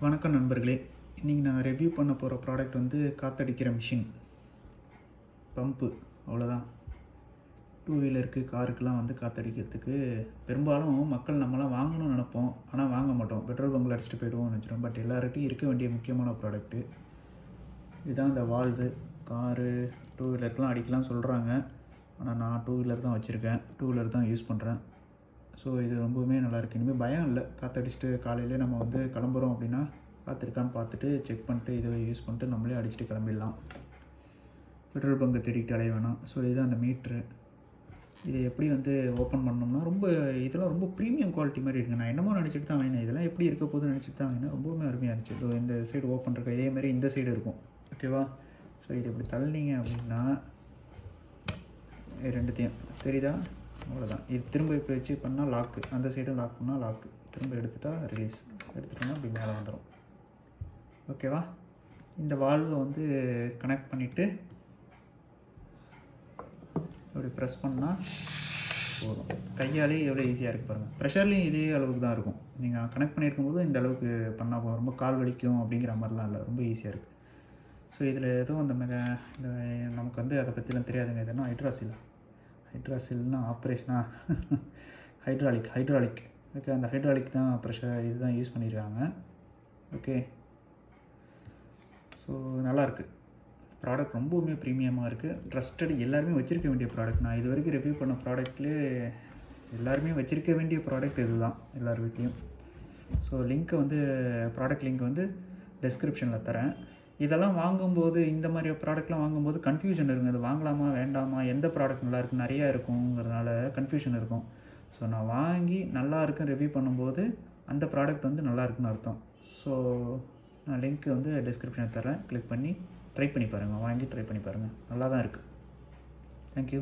வணக்கம் நண்பர்களே. இன்றைக்கி நான் ரிவ்யூ பண்ண போகிற ப்ராடக்ட் வந்து காற்றடிக்கிற மிஷின், பம்பு. அவ்வளோதான். டூ வீலருக்கு, காருக்கெலாம் வந்து காற்றடிக்கிறதுக்கு பெரும்பாலும் மக்கள் நம்மளாம் வாங்கணும்னு நினப்போம். ஆனால் வாங்க மாட்டோம். பெட்ரோல் பங்கில் அடிச்சுட்டு போய்டுவோம்னு நினச்சிடும். பட் எல்லார்கிட்டையும் இருக்க வேண்டிய முக்கியமான ப்ராடக்ட்டு இதுதான். இந்த வால்வு காரு, டூ வீலருக்கெலாம் அடிக்கலாம் சொல்கிறாங்க. ஆனால் நான் டூ வீலர் தான் வச்சுருக்கேன். டூ வீலர் தான் யூஸ் பண்ணுறேன். ஸோ இது ரொம்பவுமே நல்லாயிருக்கு. இனிமேல் பயம் இல்லை. காற்றடிச்சிட்டு காலையிலே நம்ம வந்து கிளம்புறோம் அப்படின்னா காத்திருக்கான்னு பார்த்துட்டு செக் பண்ணிட்டு இதை யூஸ் பண்ணிட்டு நம்மளே அடிச்சுட்டு கிளம்பிடலாம். பெட்ரோல் பங்கை தேடிக்கிட்டு அலைய வேணாம். ஸோ இதுதான் அந்த மீட்ரு. இதை எப்படி வந்து ஓப்பன் பண்ணோம்னா இதெல்லாம் ரொம்ப ப்ரீமியம் குவாலிட்டி மாதிரி இருக்குது. நான் என்னமோ நினச்சிட்டு தான் வாங்கினேன். இதெல்லாம் எப்படி இருக்க போகுதுன்னு நினச்சிட்டு தான் வாங்கினேன். ரொம்பவுமே அருமையாக இருந்துச்சு. இந்த சைடு ஓப்பன் இருக்க இதே மாதிரி இந்த சைடு இருக்கும். ஓகேவா? ஸோ இது இப்படி தள்ளினீங்க அப்படின்னா ரெண்டுத்தையும் தெரியுதா? அவ்வளோதான். இது திரும்ப இப்படி வச்சு பண்ணால் லாக்கு, அந்த சைடும் லாக் பண்ணால் லாக்கு, திரும்ப எடுத்துட்டா ரிலீஸ், எடுத்துட்டோம்னா இப்படி மேலே வந்துடும். ஓகேவா? இந்த வால்வை வந்து கனெக்ட் பண்ணிவிட்டு இப்படி ப்ரெஸ் பண்ணால் போதும். கையாலே எவ்வளோ ஈஸியாக இருக்குது பாருங்கள். ப்ரெஷர்லேயும் இதே அளவுக்கு தான் இருக்கும். நீங்கள் கனெக்ட் பண்ணியிருக்கும் போது இந்த அளவுக்கு பண்ணால் போதும். ரொம்ப கால் வலிக்கும் அப்படிங்கிற மாதிரிலாம் இல்லை, ரொம்ப ஈஸியாக இருக்குது. ஸோ இதில் எதுவும் இந்த நமக்கு வந்து அதை பற்றிலாம் தெரியாதுங்க. இதுனா ஹைட்ராசில்னா ஆப்ரேஷனா ஹைட்ராலிக். ஓகே, அந்த ஹைட்ராலிக் தான் ப்ரெஷர் இதுதான் யூஸ் பண்ணியிருக்காங்க. ஓகே, ஸோ நல்லாயிருக்கு. ப்ராடக்ட் ரொம்பவுமே ப்ரீமியமாக இருக்குது. ட்ரஸ்டட், எல்லாருமே வச்சுருக்க வேண்டிய ப்ராடக்ட். நான் இது வரைக்கும் ரிவ்யூ பண்ண ப்ராடக்ட்லேயே எல்லாருமே வச்சுருக்க வேண்டிய ப்ராடக்ட் இது தான், எல்லார் வீட்லேயும். ஸோ லிங்க்கை வந்து ப்ராடக்ட் லிங்க் வந்து டெஸ்கிரிப்ஷனில் தரேன். இதெல்லாம் வாங்கும்போது, இந்த மாதிரி ப்ராடக்ட்லாம் வாங்கும்போது கன்ஃபியூஷன் இருக்குங்க. அது வாங்கலாமா வேண்டாமா, எந்த ப்ராடக்ட் நல்லாயிருக்கு, நிறையா இருக்குங்கிறதுனால கன்ஃபியூஷன் இருக்கும். ஸோ நான் வாங்கி நல்லா இருக்குன்னு ரிவ்யூ பண்ணும்போது அந்த ப்ராடக்ட் வந்து நல்லா இருக்குன்னு அர்த்தம். ஸோ நான் லிங்க் வந்து டிஸ்கிரிப்ஷனில் தரேன். கிளிக் பண்ணி ட்ரை பண்ணி பாருங்கள். வாங்கி ட்ரை பண்ணி பாருங்கள். நல்லா தான் இருக்குது. தேங்க்யூ.